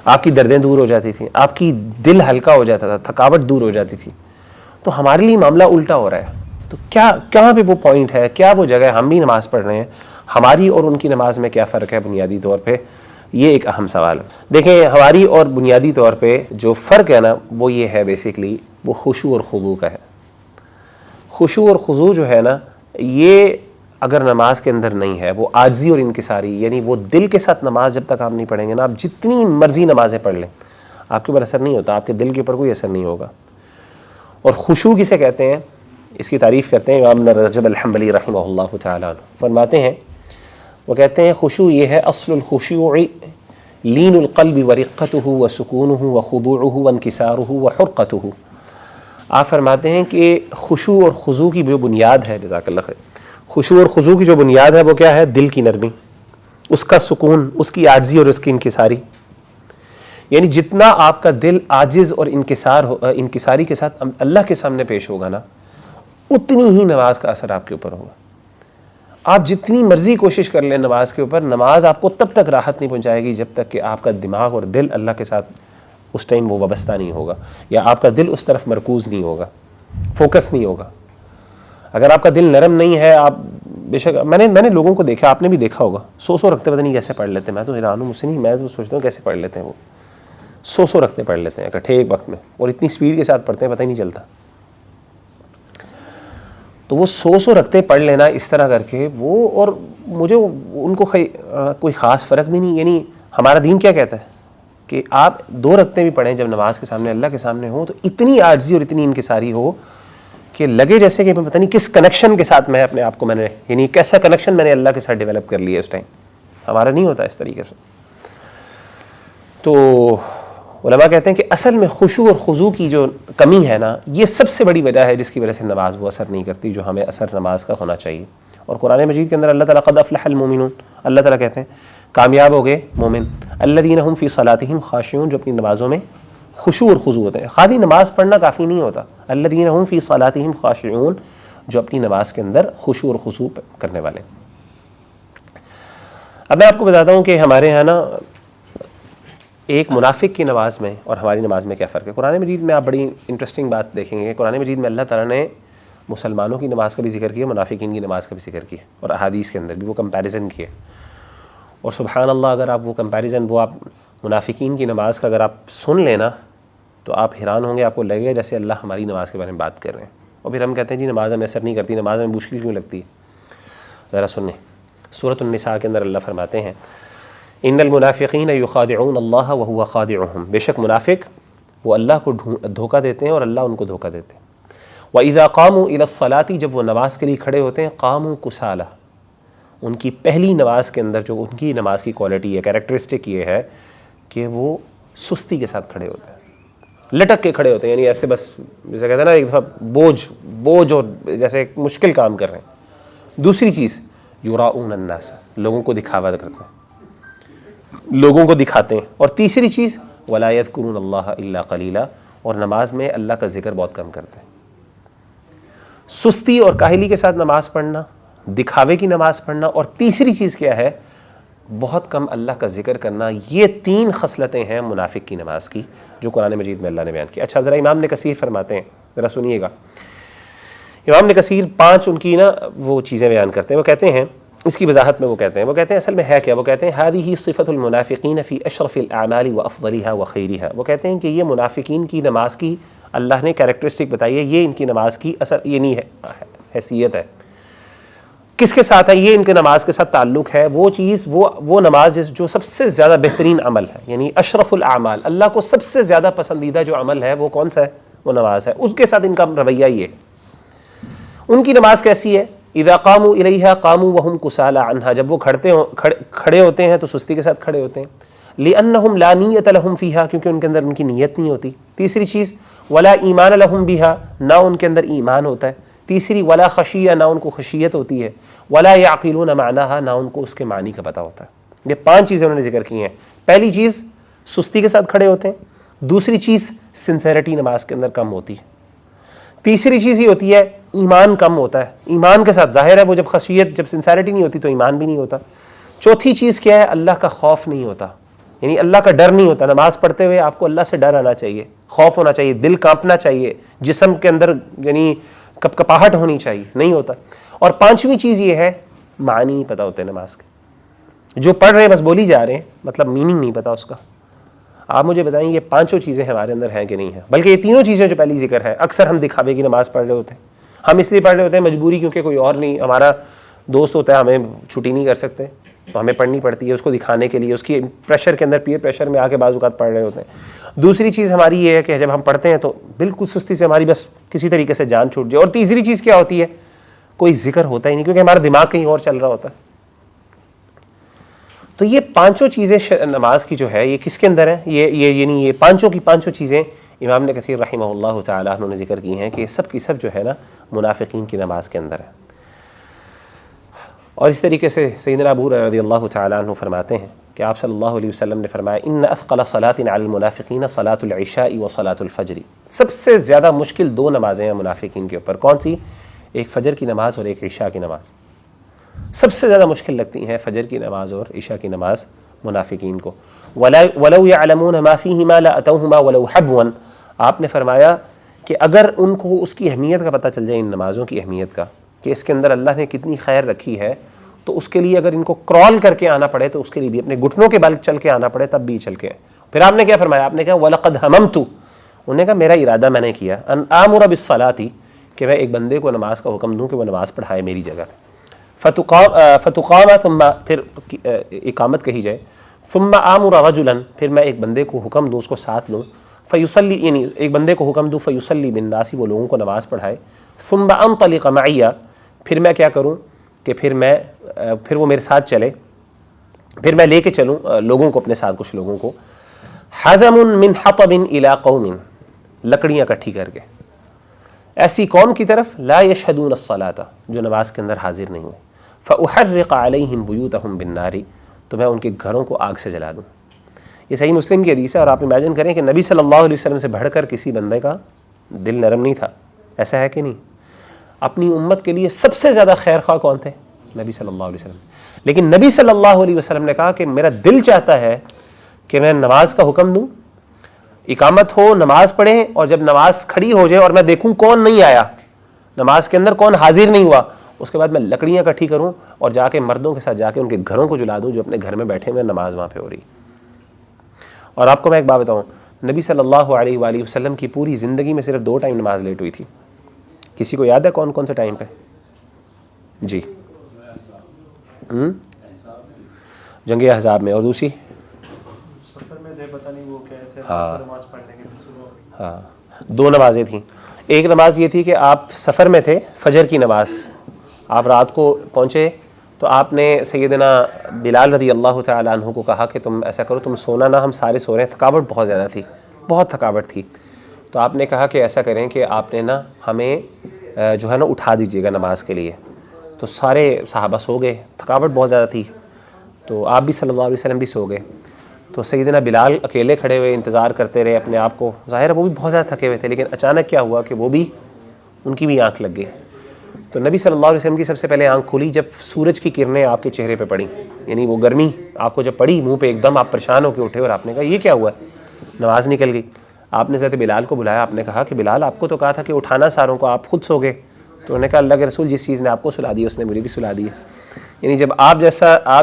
آپ کی دردیں دور ہو جاتی تھیں، آپ کی دل ہلکا ہو جاتا تھا، تھکاوٹ دور ہو جاتی تھی۔ تو ہمارے لیے معاملہ الٹا ہو رہا ہے۔ تو کہاں پہ وہ پوائنٹ ہے، کیا وہ جگہ ہے؟ ہم بھی نماز پڑھ رہے ہیں، ہماری اور ان کی نماز میں کیا فرق ہے بنیادی طور پہ؟ یہ ایک اہم سوال ہے۔ دیکھیں ہماری اور بنیادی طور پہ جو فرق ہے نا، وہ یہ ہے بیسیکلی، وہ خشوع اور خضوع کا ہے۔ خشوع اور خضوع جو ہے نا، یہ اگر نماز کے اندر نہیں ہے، وہ عاجزی اور انکساری، یعنی وہ دل کے ساتھ نماز جب تک آپ نہیں پڑھیں گے نا، آپ جتنی مرضی نمازیں پڑھ لیں، آپ کے اوپر اثر نہیں ہوتا، آپ کے دل کے اوپر کوئی اثر نہیں ہوگا۔ اور خشوع کسے کہتے ہیں؟ اس کی تعریف کرتے ہیں امام ابن رجب الحنبلی رحمہ اللہ تعالی عنہ، فرماتے ہیں، وہ کہتے ہیں خشوع یہ ہے اصل الخشوع لین القلب ورقتہ وسکونہ وخضوعہ وانکسارہ وحرقتہ۔ آپ فرماتے ہیں کہ خشوع اور خضوع کی جو بنیاد ہے، جزاک اللہ خیر، خشوع اور خضوع کی جو بنیاد ہے وہ کیا ہے؟ دل کی نرمی، اس کا سکون، اس کی عاجزی اور اس کی انکساری۔ یعنی جتنا آپ کا دل عاجز اور انکساری کے ساتھ اللہ کے سامنے پیش ہوگا نا، اتنی ہی نماز کا اثر آپ کے اوپر ہوگا۔ آپ جتنی مرضی کوشش کر لیں نماز کے اوپر، نماز آپ کو تب تک راحت نہیں پہنچائے گی جب تک کہ آپ کا دماغ اور دل اللہ کے ساتھ اس ٹائم وہ وابستہ نہیں ہوگا، یا آپ کا دل اس طرف مرکوز نہیں ہوگا، فوکس نہیں ہوگا۔ اگر آپ کا دل نرم نہیں ہے، آپ بے شک، میں نے لوگوں کو دیکھا، آپ نے بھی دیکھا ہوگا، سو رکھتے پتہ نہیں کیسے پڑھ لیتے ہیں، میں تو حیران ہوں، مجھ سے نہیں، میں تو سوچتا ہوں کیسے پڑھ لیتے ہیں وہ، سو رکھتے پڑھ لیتے ہیں اکٹھے ایک وقت میں، اور اتنی سپیڈ کے ساتھ پڑھتے ہیں پتہ ہی نہیں چلتا۔ تو وہ سو رکھتے پڑھ لینا اس طرح کر کے وہ، اور مجھے ان کو کوئی خاص فرق بھی نہیں۔ یعنی ہمارا دین کیا کہتا ہے کہ آپ 2 رکعتیں بھی پڑھیں جب نماز کے سامنے اللہ کے سامنے ہوں، تو اتنی عاجزی اور اتنی انکساری ہو کہ لگے جیسے کہ میں پتہ نہیں کس کنیکشن کے ساتھ میں اپنے آپ کو یعنی کیسا کنیکشن میں نے اللہ کے ساتھ ڈیولپ کر لیا اس ٹائم۔ ہمارا نہیں ہوتا اس طریقے سے۔ تو علماء کہتے ہیں کہ اصل میں خشوع اور خضوع کی جو کمی ہے نا، یہ سب سے بڑی وجہ ہے جس کی وجہ سے نماز وہ اثر نہیں کرتی جو ہمیں اثر نماز کا ہونا چاہیے۔ اور قرآن مجید کے اندر اللہ تعالیٰ قد افلح المومنون، اللہ تعالیٰ کہتے ہیں کامیاب ہو گئے مومن، الذین هم فی صلاتہم خاشعون، جو اپنی نمازوں میں خشوع اور خضوع ہوتے ہیں۔ خالی نماز پڑھنا کافی نہیں ہوتا، الذین هم فی صلاتہم خاشعون، جو اپنی نماز کے اندر خشوع اور خضوع کرنے والے۔ اب میں آپ کو بتاتا ہوں کہ ہمارے ہاں نا ایک منافق کی نماز میں اور ہماری نماز میں کیا فرق ہے۔ قرآن مجید میں آپ بڑی انٹرسٹنگ بات دیکھیں گے، قرآن مجید میں اللہ تعالیٰ نے مسلمانوں کی نماز کا بھی ذکر کیا، منافقین کی نماز کا بھی ذکر کیا، اور احادیث کے اندر بھی وہ کمپیریزن کیے۔ اور سبحان اللہ، اگر آپ وہ کمپیریزن، وہ آپ منافقین کی نماز کا اگر آپ سن لینا تو آپ حیران ہوں گے، آپ کو لگے گا جیسے اللہ ہماری نماز کے بارے میں بات کر رہے ہیں، اور پھر ہم کہتے ہیں جی نماز ہمیں اثر نہیں کرتی، نماز ہمیں مشکل کیوں لگتی ہے۔ ذرا سنیں، سورۃ النساء کے اندر اللہ فرماتے ہیں ان المنافقین یخادعون اللہ وہو خادعہم، بے شک منافق وہ اللہ کو دھوکہ دیتے ہیں اور اللہ ان کو دھوکہ دیتے ہیں۔ وَإِذَا قَامُوا إِلَى الصَّلَاةِ، جب وہ نماز کے لیے کھڑے ہوتے ہیں، قاموا کسالى، ان کی پہلی نماز کے اندر جو ان کی نماز کی کوالٹی ہے، کیریکٹرسٹک یہ ہے کہ وہ سستی کے ساتھ کھڑے ہوتے ہیں، لٹک کے کھڑے ہوتے ہیں، یعنی ایسے بس جیسے کہتے ہیں نا ایک دفعہ بوجھ اور جیسے ایک مشکل کام کر رہے ہیں۔ دوسری چیز یراؤون الناس، لوگوں کو دکھاوا کرتے ہیں، لوگوں کو دکھاتے ہیں۔ اور تیسری چیز ولا یذکرون اللہ الا قلیلا، اور نماز میں اللہ کا ذکر بہت کم کرتے ہیں۔ سستی اور کاہلی کے ساتھ نماز پڑھنا، دکھاوے کی نماز پڑھنا، اور تیسری چیز کیا ہے؟ بہت کم اللہ کا ذکر کرنا۔ یہ 3 خصلتیں ہیں منافق کی نماز کی جو قرآن مجید میں اللہ نے بیان کی۔ اچھا ذرا امام ابن کثیر فرماتے ہیں، ذرا سنیے گا۔ امام ابن کثیر 5 ان کی وہ چیزیں بیان کرتے ہیں۔ وہ کہتے ہیں اس کی وضاحت میں وہ کہتے ہیں اصل میں ہے کیا؟ وہ کہتے ہیں هذه صفة المنافقین فی اشرف الاعمال وافضلها وخیرها۔ وہ کہتے ہیں کہ یہ منافقین کی نماز کی اللہ نے کیریکٹرسٹک بتائی ہے، یہ ان کی نماز کی اصل یہ نہیں ہے، حیثیت ہے۔ کس کے ساتھ ہے یہ؟ ان کے نماز کے ساتھ تعلق ہے وہ چیز، وہ نماز جو سب سے زیادہ بہترین عمل ہے، یعنی اشرف الاعمال، اللہ کو سب سے زیادہ پسندیدہ جو عمل ہے وہ کون سا ہے؟ وہ نماز ہے۔ اس کے ساتھ ان کا رویہ یہ ہے۔ ان کی نماز کیسی ہے؟ اذا قاموا الیہا قاموا وهم کسالی عنہا، جب وہ کھڑے ہوتے ہیں تو سستی کے ساتھ کھڑے ہوتے ہیں۔ لانہم لا نیت لہم فیہا، کیونکہ ان کے اندر ان کی نیت نہیں ہوتی۔ تیسری چیز ولا ایمان لہم بہا، نہ ان کے اندر ایمان ہوتا ہے۔ تیسری ولا خشیہ، نہ ان کو خشیت ہوتی ہے۔ ولا یعقلون معناها، نہ ان کو اس کے معنی کا پتہ ہوتا ہے۔ یہ 5 چیزیں انہوں نے ذکر کی ہیں۔ پہلی چیز سستی کے ساتھ کھڑے ہوتے ہیں۔ دوسری چیز سنسیریٹی نماز کے اندر کم ہوتی ہے۔ تیسری چیز یہ ہوتی ہے ایمان کم ہوتا ہے، ایمان کے ساتھ ظاہر ہے وہ جب سنسیریٹی نہیں ہوتی تو ایمان بھی نہیں ہوتا۔ چوتھی چیز کیا ہے؟ اللہ کا خوف نہیں ہوتا، یعنی اللہ کا ڈر نہیں ہوتا۔ نماز پڑھتے ہوئے آپ کو اللہ سے ڈر آنا چاہیے، خوف ہونا چاہیے، دل کانپنا چاہیے، جسم کے اندر یعنی کپاہٹ ہونی چاہیے، نہیں ہوتا۔ اور 5ویں چیز یہ ہے معنی نہیں پتہ ہوتے نماز کے، جو پڑھ رہے ہیں بس بولی جا رہے ہیں، مطلب میننگ نہیں پتہ اس کا۔ آپ مجھے بتائیں یہ 5 چیزیں ہمارے اندر ہیں کہ نہیں ہیں؟ بلکہ یہ 3 چیزیں جو پہلی ذکر ہے، اکثر ہم دکھاوے کی نماز پڑھ رہے ہوتے ہیں۔ ہم اس لیے پڑھ رہے ہوتے ہیں مجبوری، کیونکہ کوئی اور نہیں، ہمارا دوست ہوتا ہے، ہمیں چھٹی نہیں کر سکتے تو ہمیں پڑھنی پڑتی ہے اس کو دکھانے کے لیے، اس کی پریشر کے اندر، پیئر پریشر میں آ کے بعض اوقات پڑھ رہے ہوتے ہیں۔ دوسری چیز ہماری یہ ہے کہ جب ہم پڑھتے ہیں تو بالکل سستی سے ہماری بس کسی طریقے سے جان چھوٹ جائے۔ اور تیسری چیز کیا ہوتی ہے؟ کوئی ذکر ہوتا ہی نہیں، کیونکہ ہمارا دماغ کہیں اور چل رہا ہوتا ہے۔ تو یہ 5 چیزیں نماز کی جو ہے یہ کس کے اندر ہیں؟ یعنی یہ 5 کی 5 چیزیں امام ابن کثیر رحمہ اللہ تعالیٰ عنہ نے ذکر کی ہیں کہ سب کی سب جو ہے نا منافقین کی نماز کے اندر ہے۔ اور اس طریقے سے سیدنا ابو ہریرہ رضی اللہ تعالیٰ عنہ فرماتے ہیں کہ آپ صلی اللہ علیہ وسلم نے فرمایا ان اثقل صلاۃ علی المنافقین صلاۃ العشاء و صلاۃ الفجر۔ سب سے زیادہ مشکل 2 نمازیں ہیں منافقین کے اوپر، کون سی؟ ایک فجر کی نماز اور ایک عشاء کی نماز۔ سب سے زیادہ مشکل لگتی ہیں فجر کی نماز اور عشاء کی نماز منافقین کو۔ وَلَوْ يَعْلَمُونَ مَا فِيهِمَا لَأَتَوْهُمَا وَلَوْ حَبْوًا۔ آپ نے فرمایا کہ اگر ان کو اس کی اہمیت کا پتہ چل جائے، ان نمازوں کی اہمیت کا، کہ اس کے اندر اللہ نے کتنی خیر رکھی ہے، تو اس کے لیے اگر ان کو کرال کر کے آنا پڑے تو اس کے لیے بھی، اپنے گھٹنوں کے بل چل کے آنا پڑے تب بھی چل کے۔ پھر آپ نے کیا فرمایا؟ آپ نے کہا وَلَقَدْ هَمَمْتُ، انہوں نے کہا میرا ارادہ میں نے کیا، ان آمر بالصلاۃ، کہ میں ایک بندے کو نماز کا حکم دوں کہ وہ نماز پڑھائے میری جگہ، فتقام ثم، پھر اقامت کہی جائے، ثم آمر رجلا، پھر میں ایک بندے کو حکم دوں، اس کو ساتھ لوں، فیصلی، یعنی ایک بندے کو حکم دوں، فیصلی بالناس، وہ لوگوں کو نماز پڑھائے، ثم انطلق معی، پھر میں کیا کروں کہ پھر وہ میرے ساتھ چلے، پھر میں لے کے چلوں لوگوں کو اپنے ساتھ، کچھ لوگوں کو، حزم من حطب الى قوم، لکڑیاں اکٹھی کر کے ایسی قوم کی طرف، لا یشہدون الصلاۃ، جو نماز کے اندر حاضر نہیں ہوئے، فاحرق علیہم بیوتہم بالنار، تو میں ان کے گھروں کو آگ سے جلا دوں۔ یہ صحیح مسلم کی حدیث ہے، اور آپ امیجن کریں کہ نبی صلی اللہ علیہ وسلم سے بڑھ کر کسی بندے کا دل نرم نہیں تھا، ایسا ہے کہ نہیں؟ اپنی امت کے لیے سب سے زیادہ خیر خواہ کون تھے؟ نبی صلی اللہ علیہ وسلم۔ لیکن نبی صلی اللہ علیہ وسلم نے کہا کہ میرا دل چاہتا ہے کہ میں نماز کا حکم دوں، اقامت ہو، نماز پڑھیں، اور جب نماز کھڑی ہو جائے اور میں دیکھوں کون نہیں آیا نماز کے اندر، کون حاضر نہیں ہوا، اس کے بعد میں لکڑیاں اکٹھی کروں اور جا کے مردوں کے ساتھ جا کے ان کے گھروں کو جلا دوں جو اپنے گھر میں بیٹھے ہوئے نماز وہاں پہ ہو رہی۔ اور آپ کو میں ایک بات بتاؤں، نبی صلی اللہ علیہ وآلہ وسلم کی پوری زندگی میں صرف 2 ٹائم نماز لیٹ ہوئی تھی۔ کسی کو یاد ہے کون کون سے ٹائم پہ؟ جی، جنگ احزاب میں، اور دوسری سفر میں تھے، پتہ نہیں وہ کہہ رہے تھے نماز پڑھنے کے لیے صبح۔ ہاں، 2 نمازیں تھیں۔ ایک نماز یہ تھی کہ آپ سفر میں تھے، فجر کی نماز، آپ رات کو پہنچے تو آپ نے سیدنا بلال رضی اللہ تعالیٰ عنہ کو کہا کہ تم ایسا کرو، تم سونا نہ، ہم سارے سو رہے ہیں، تھکاوٹ بہت زیادہ تھی، بہت تھکاوٹ تھی۔ تو آپ نے کہا کہ ایسا کریں کہ آپ نے نا ہمیں جو ہے نا اٹھا دیجیے گا نماز کے لیے۔ تو سارے صحابہ سو گئے، تھکاوٹ بہت زیادہ تھی، تو آپ بھی صلی اللہ علیہ وسلم بھی سو گئے۔ تو سیدنا بلال اکیلے کھڑے ہوئے انتظار کرتے رہے اپنے آپ کو، ظاہر ہے وہ بھی بہت زیادہ تھکے ہوئے تھے، لیکن اچانک کیا ہوا کہ وہ بھی، ان کی بھی آنکھ لگ گئی۔ تو نبی صلی اللہ علیہ وسلم کی سب سے پہلے آنکھ کھلی جب سورج کی کرنیں آپ کے چہرے پہ پڑیں، یعنی وہ گرمی آپ کو جب پڑی منہ پہ، ایک دم آپ پریشان ہو کے اٹھے اور آپ نے کہا یہ کیا ہوا ہے، نماز نکل گئی. آپ نے حضرت بلال کو بلایا، آپ نے کہا کہ بلال آپ کو تو کہا تھا کہ اٹھانا ساروں کو، آپ خود سو گئے. تو انہوں نے کہا اللہ کے رسول جس چیز نے آپ کو سلا دی اس نے مجھے بھی سلا دی ہے. یعنی جب آپ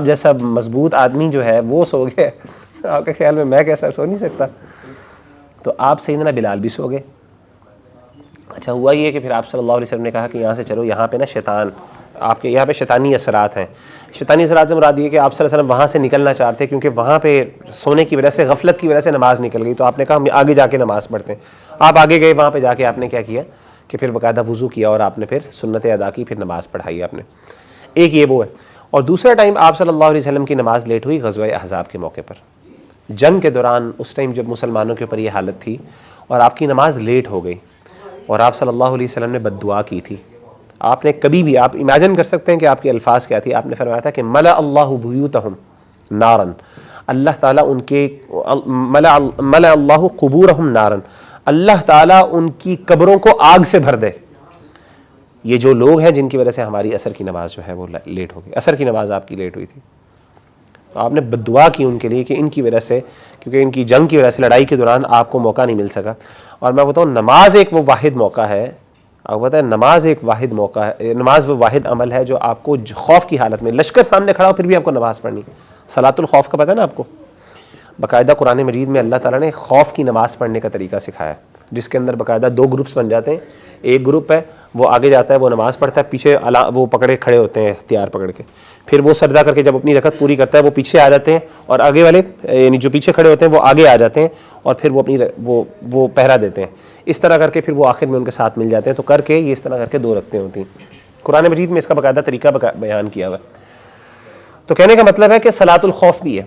جیسا مضبوط آدمی جو ہے وہ سو گئے، آپ کے خیال میں کیسا سو نہیں سکتا. تو آپ سیدنا بلال بھی سو گئے. اچھا ہوا یہ کہ پھر آپ صلی اللہ علیہ وسلم نے کہا کہ یہاں سے چلو، یہاں پہ نا شیطان، آپ کے یہاں پہ شیطانی اثرات ہیں. شیطانی اثرات سے مراد یہ کہ آپ صلی اللہ علیہ وسلم وہاں سے نکلنا چاہتے ہیں کیونکہ وہاں پہ سونے کی وجہ سے، غفلت کی وجہ سے نماز نکل گئی. تو آپ نے کہا ہم آگے جا کے نماز پڑھتے ہیں. آپ آگے گئے، وہاں پہ جا کے آپ نے کیا کیا کہ پھر باقاعدہ وضو کیا اور آپ نے پھر سنتیں ادا کی، پھر نماز پڑھائی آپ نے. ایک یہ وہ ہے. اور دوسرا ٹائم آپ صلی اللہ علیہ وسلم کی نماز لیٹ ہوئی غزوہ احزاب کے موقع پر، جنگ کے دوران. اس ٹائم جب مسلمانوں کے اوپر یہ حالت تھی اور آپ کی نماز لیٹ ہو گئی اور آپ صلی اللہ علیہ وسلم نے بد دعا کی تھی. آپ نے کبھی بھی، آپ امیجن کر سکتے ہیں کہ آپ کے الفاظ کیا تھی. آپ نے فرمایا تھا کہ ملا اللہ بیوتہم نارن، اللہ تعالیٰ ان کے ملا اللہ قبورہم نارن، اللہ تعالیٰ ان کی قبروں کو آگ سے بھر دے. یہ جو لوگ ہیں جن کی وجہ سے ہماری عصر کی نماز جو ہے وہ لیٹ ہو گئی، عصر کی نماز آپ کی لیٹ ہوئی تھی. تو آپ نے بد دعا کی ان کے لیے کہ ان کی وجہ سے، کیونکہ ان کی جنگ کی وجہ سے، لڑائی کے دوران آپ کو موقع نہیں مل سکا. اور میں بتاؤں نماز ایک وہ واحد موقع ہے، آپ کو پتہ ہے نماز ایک واحد موقع ہے، نماز وہ واحد عمل ہے جو آپ کو خوف کی حالت میں، لشکر سامنے کھڑا ہو پھر بھی آپ کو نماز پڑھنی. صلاۃ الخوف کا پتہ ہے نا آپ کو، باقاعدہ قرآن مجید میں اللہ تعالیٰ نے خوف کی نماز پڑھنے کا طریقہ سکھایا ہے، جس کے اندر باقاعدہ 2 گروپس بن جاتے ہیں. ایک گروپ ہے وہ آگے جاتا ہے، وہ نماز پڑھتا ہے، پیچھے وہ پکڑے کھڑے ہوتے ہیں ہتھیار پکڑ کے. پھر وہ سجدہ کر کے جب اپنی رکعت پوری کرتا ہے وہ پیچھے آ جاتے ہیں، اور آگے والے یعنی جو پیچھے کھڑے ہوتے ہیں وہ آگے آ جاتے ہیں، اور پھر وہ اپنی وہ پہرا دیتے ہیں. اس طرح کر کے پھر وہ آخر میں ان کے ساتھ مل جاتے ہیں. تو کر کے یہ اس طرح کر کے 2 رکعتیں ہوتی ہیں. قرآن مجید میں اس کا باقاعدہ طریقہ بیان کیا ہوا ہے. تو کہنے کا مطلب ہے کہ صلاۃ الخوف بھی ہے.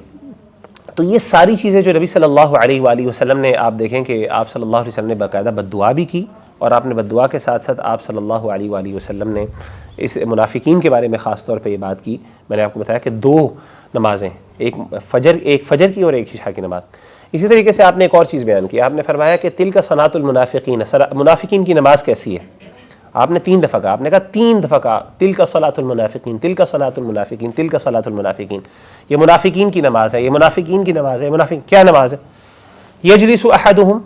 تو یہ ساری چیزیں جو نبی صلی اللہ علیہ وآلہ وسلم نے، آپ دیکھیں کہ آپ صلی اللہ علیہ وسلم نے باقاعدہ بد دعا بھی کی، اور آپ نے بد دعا کے ساتھ ساتھ آپ صلی اللہ علیہ وآلہ وسلم نے اس منافقین کے بارے میں خاص طور پہ یہ بات کی. میں نے آپ کو بتایا کہ 2 نمازیں، ایک فجر کی اور ایک عشاء کی نماز. اسی طریقے سے آپ نے ایک اور چیز بیان کی، آپ نے فرمایا کہ تلک صلاۃ المنافقین، منافقین کی نماز کیسی ہے. آپ نے 3 دفعہ کہا، آپ نے کہا 3 دفعہ کہا تلک صلاۃ المنافقین، تلک صلاۃ المنافقین، تلک صلاۃ المنافقین. یہ منافقین کی نماز ہے، یہ منافقین کی نماز ہے. منافق کیا نماز ہے؟ یجلس احدہم،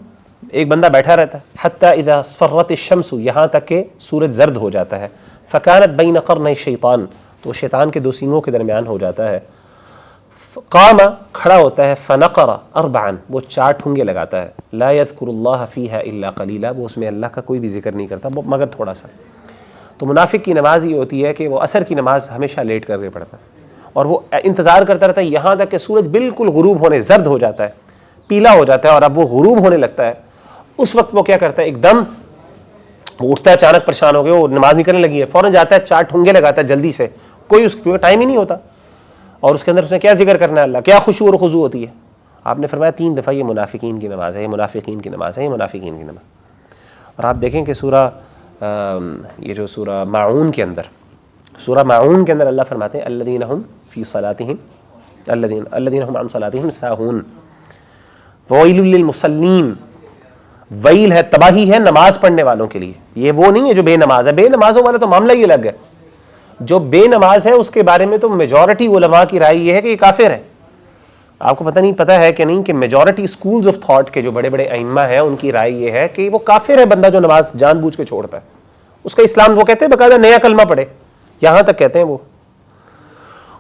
ایک بندہ بیٹھا رہتا ہے، حتی اذا اصفرت الشمس، یہاں تک کہ سورج زرد ہو جاتا ہے. فکانت بین قرنی الشیطان، تو شیطان کے 2 سینگوں کے درمیان ہو جاتا ہے. قام، کھڑا ہوتا ہے. فنقر 4، وہ 4 ٹھونگے لگاتا ہے. لا یذکر اللہ فیہا الا قلیلا، وہ اس میں اللہ کا کوئی بھی ذکر نہیں کرتا مگر تھوڑا سا. تو منافق کی نماز یہ ہوتی ہے کہ وہ عصر کی نماز ہمیشہ لیٹ کر کے پڑھتا ہے، اور وہ انتظار کرتا رہتا ہے یہاں تک کہ سورج بالکل غروب ہونے، زرد ہو جاتا ہے، پیلا ہو جاتا ہے، اور اب وہ غروب ہونے لگتا ہے. اس وقت وہ کیا کرتا ہے، ایک دم وہ اٹھتا ہے، اچانک پریشان ہو گیا، وہ نماز نکلنے لگی ہے، فوراً جاتا ہے 4 ٹھونگے لگاتا ہے جلدی سے، کوئی اس کو ٹائم ہی نہیں ہوتا. اور اس کے اندر اس نے کیا ذکر کرنا ہے، اللہ کیا خشوع اور خضوع ہوتی ہے. آپ نے فرمایا 3 دفعہ یہ منافقین کی نماز ہے، یہ منافقین کی نماز ہے، یہ منافقین کی نماز. اور آپ دیکھیں کہ یہ جو سورہ ماعون کے اندر اللہ فرماتے ہیں الذین هم فی صلاتہم الذین هم عن صلاتہم ساہون وویل للمصلین. ویل ہے، تباہی ہے نماز پڑھنے والوں کے لیے. یہ وہ نہیں ہے جو بے نماز ہے، بے نمازوں والا تو معاملہ ہی الگ ہے. جو بے نماز ہے اس کے بارے میں تو میجورٹی علماء کی رائے یہ ہے کہ یہ کافر ہے. آپ کو پتہ ہے کہ نہیں کہ میجورٹی سکولز آف تھاٹ کے جو بڑے بڑے ائمہ ہیں ان کی رائے یہ ہے کہ وہ کافر ہے بندہ جو نماز جان بوجھ کے چھوڑتا ہے. اس کا اسلام، وہ کہتے ہیں باقاعدہ نیا کلمہ پڑھے، یہاں تک کہتے ہیں وہ.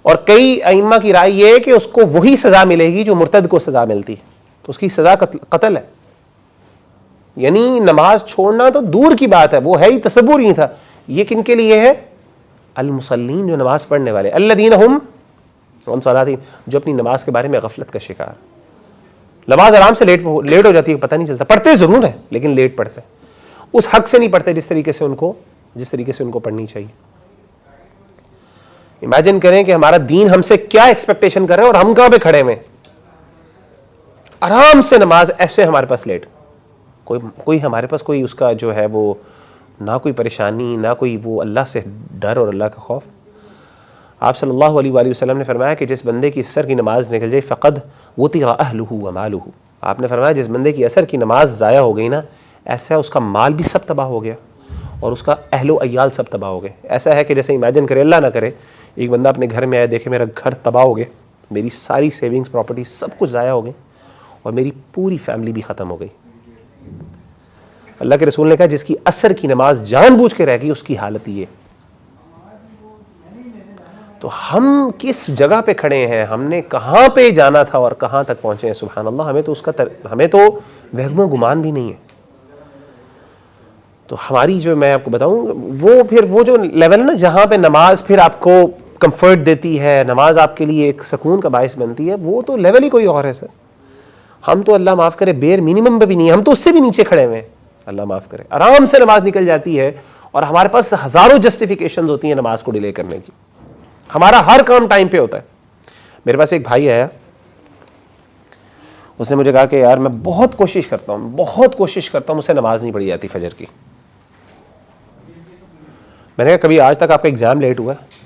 اور کئی ائمہ کی رائے یہ ہے کہ اس کو وہی سزا ملے گی جو مرتد کو سزا ملتی ہے، تو اس کی سزا قتل ہے. یعنی نماز چھوڑنا تو دور کی بات ہے، وہ ہے ہی تصور نہیں تھا. یہ کن کے لیے ہے؟ المصلین، جو نماز پڑھنے والے. الذین هم عن صلاتہم، جو اپنی نماز کے بارے میں غفلت کا شکار. نماز آرام سے لیٹ ہو جاتی ہے، پتہ نہیں چلتا. پڑھتے ضرور ہیں لیکن لیٹ پڑھتے ہیں، اس حق سے نہیں پڑھتے جس طریقے سے ان کو پڑھنی چاہیے. امیجن کریں کہ ہمارا دین ہم سے کیا ایکسپیکٹیشن کر رہے ہیں اور ہم کہاں پہ کھڑے ہوئے. آرام سے نماز ایسے ہمارے پاس لیٹ، کوئی ہمارے پاس کوئی اس کا جو ہے وہ نہ کوئی پریشانی، نہ کوئی وہ اللہ سے ڈر اور اللہ کا خوف. آپ صلی اللہ علیہ وآلہ وسلم نے فرمایا کہ جس بندے کی عصر کی نماز نکل جائے فقد وطغ اہلہ ومالہ. آپ نے فرمایا جس بندے کی عصر کی نماز ضائع ہو گئی نا، ایسا اس کا مال بھی سب تباہ ہو گیا اور اس کا اہل و عیال سب تباہ ہو گئے. ایسا ہے کہ جیسے امیجن کرے, اللہ نہ کرے, ایک بندہ اپنے گھر میں آیا, دیکھے میرا گھر تباہ ہو گیا, میری ساری سیونگز پراپرٹی سب کچھ ضائع ہو گئی اور میری پوری فیملی بھی ختم ہو گئی. اللہ کے رسول نے کہا جس کی عصر کی نماز جان بوجھ کے رہ گئی اس کی حالت یہ. تو ہم کس جگہ پہ کھڑے ہیں, ہم نے کہاں پہ جانا تھا اور کہاں تک پہنچے ہیں. سبحان اللہ, ہمیں تو اس کا ہمیں تو وہم و گمان بھی نہیں ہے. تو ہماری جو میں آپ کو بتاؤں وہ جو لیول ہے نا جہاں پہ نماز پھر آپ کو کمفرٹ دیتی ہے, نماز آپ کے لیے ایک سکون کا باعث بنتی ہے, وہ تو لیول ہی کوئی اور ہے سر. ہم تو اللہ معاف کرے بیر منیمم پہ بھی نہیں, ہم تو اس سے بھی نیچے کھڑے ہوئے ہیں. اللہ معاف کرے, آرام سے نماز نکل جاتی ہے اور ہمارے پاس ہزاروں جسٹیفیکیشنز ہوتی ہیں نماز کو ڈیلے کرنے کی. ہمارا ہر کام ٹائم پہ ہوتا ہے. میرے پاس ایک بھائی آیا, اس نے مجھے کہا کہ یار میں بہت کوشش کرتا ہوں مجھ سے نماز نہیں پڑھی جاتی فجر کی. میں نے کہا کبھی آج تک آپ کا ایگزام لیٹ ہوا ہے؟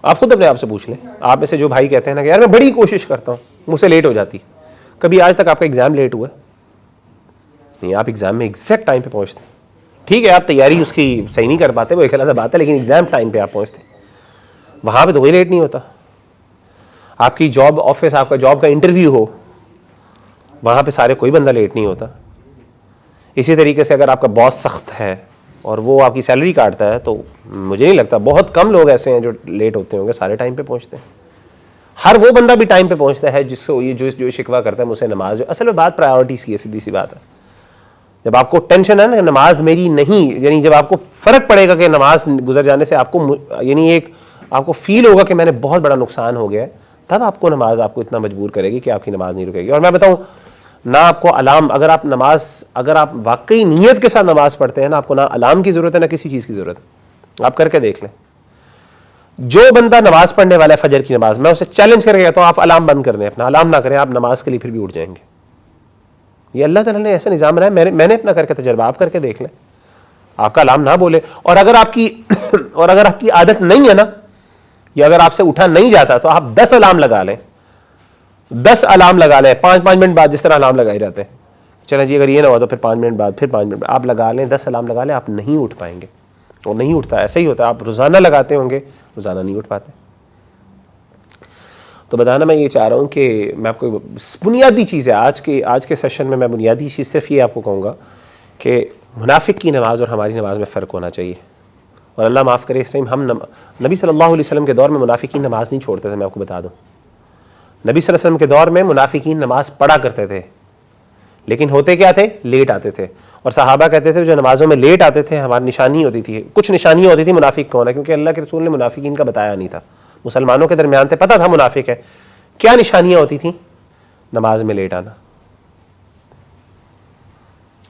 آپ خود اپنے آپ سے پوچھ لیں. آپ میں سے جو بھائی کہتے ہیں نا کہ یار میں بڑی کوشش کرتا ہوں مجھ سے لیٹ ہو جاتی, کبھی آج تک آپ کا ایگزام لیٹ ہوا ہے؟ نہیں, آپ ایگزام میں ایگزیکٹ ٹائم پہ پہنچتے ہیں. ٹھیک ہے آپ تیاری اس کی صحیح نہیں کر پاتے, وہ ایک علیحدہ بات ہے, لیکن ایگزام ٹائم پہ آپ پہنچتے ہیں. وہاں پہ تو کوئی لیٹ نہیں ہوتا. آپ کی جاب آفس, آپ کا جاب کا انٹرویو ہو, وہاں پہ سارے کوئی بندہ لیٹ نہیں ہوتا. اسی طریقے سے اگر آپ کا باس سخت ہے اور وہ آپ کی سیلری کاٹتا ہے تو مجھے نہیں لگتا, بہت کم لوگ ایسے ہیں جو لیٹ ہوتے ہوں گے, سارے ٹائم پہ پہنچتے ہیں. ہر وہ بندہ بھی ٹائم پہ پہنچتا ہے جس کو یہ جو شکوہ کرتا ہے مجھ سے نماز. اصل میں بات پرائیورٹیز کی ہے, سیدھی سی بات ہے. جب آپ کو ٹینشن ہے نا نماز میری نہیں, یعنی جب آپ کو فرق پڑے گا کہ نماز گزر جانے سے آپ کو یعنی ایک آپ کو فیل ہوگا کہ میں نے بہت بڑا نقصان ہو گیا ہے, تب آپ کو نماز آپ کو اتنا مجبور کرے گی کہ آپ کی نماز نہیں رکے گی. اور میں بتاؤں نہ آپ کو الارم, اگر آپ واقعی نیت کے ساتھ نماز پڑھتے ہیں نا, آپ کو نہ الارم کی ضرورت ہے نہ کسی چیز کی ضرورت ہے. آپ کر کے دیکھ لیں. جو بندہ نماز پڑھنے والا ہے فجر کی نماز, میں اسے چیلنج کر کے کہتا ہوں آپ الارم بند کر دیں, اپنا الارم نہ کریں, آپ نماز کے لیے پھر بھی اٹھ جائیں گے. یہ اللہ تعالیٰ نے ایسا نظام بنایا, میں نے اپنا کر کے تجربہ, آپ کر کے دیکھ لیں. آپ کا الارم نہ بولے, اور اگر آپ کی عادت نہیں ہے نا, یا اگر آپ سے اٹھا نہیں جاتا تو آپ 10 الارم لگا لیں, 10 الارم لگا لیں 5-5 منٹ بعد, جس طرح الارم لگائے جاتے ہیں. چلیں جی اگر یہ نہ ہوا تو پھر 5 منٹ بعد, پھر 5 منٹ بعد آپ لگا لیں, 10 الارم لگا لیں, آپ نہیں اٹھ پائیں گے. اور نہیں اٹھتا, ایسا ہی ہوتا ہے. آپ روزانہ لگاتے ہوں گے, روزانہ نہیں اٹھ پاتے. تو بتانا میں یہ چاہ رہا ہوں کہ میں آپ کو بنیادی چیز ہے آج کے سیشن میں بنیادی چیز صرف یہ آپ کو کہوں گا کہ منافق کی نماز اور ہماری نماز میں فرق ہونا چاہیے. اور اللہ معاف کرے, اس ٹائم ہم نبی صلی اللہ علیہ وسلم کے دور میں منافقین نماز نہیں چھوڑتے تھے. میں آپ کو بتا دوں, نبی صلی اللہ علیہ وسلم کے دور میں منافقین نماز پڑھا کرتے تھے, لیکن ہوتے کیا تھے, لیٹ آتے تھے. اور صحابہ کہتے تھے جو نمازوں میں لیٹ آتے تھے ہماری نشانی ہوتی تھی, کچھ نشانیاں ہوتی تھی منافق کون ہے, کیونکہ اللہ کے رسول نے منافقین کا بتایا نہیں تھا, مسلمانوں کے درمیان تھے, پتہ تھا منافق ہے. کیا نشانیاں ہوتی تھیں؟ نماز میں لیٹ آنا.